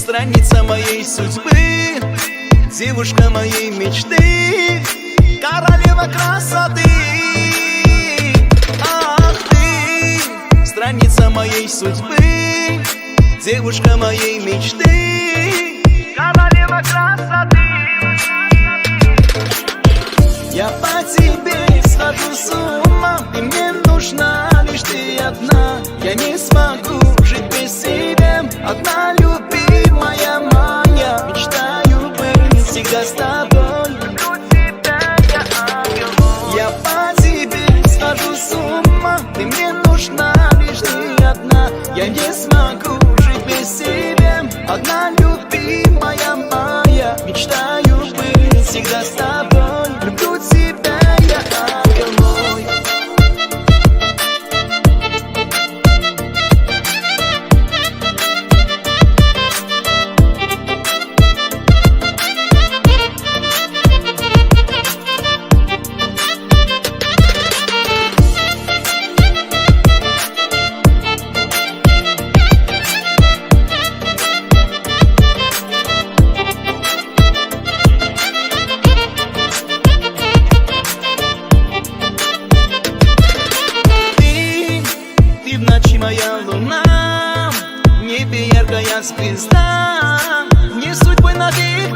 страница моей судьбы, девушка моей мечты, королева красоты. Ах ты, страница моей судьбы, девушка моей мечты, королева красоты. Я по тебе схожу с ума, ты мне нужна лишь ты одна. Я не смогу жить без тебя, одна любимая моя. Мечтаю быть всегда с тобой, люблю тебя, я ангел мой. Я по тебе схожу с ума, ты мне нужна лишь ты одна. Я не смогу жить без тебя, одна любимая моя. Мечтаю быть всегда с тобой, люблю тебя, я ангел мой. В ночи моя луна, в небе яркая звезда, не судьбой навек.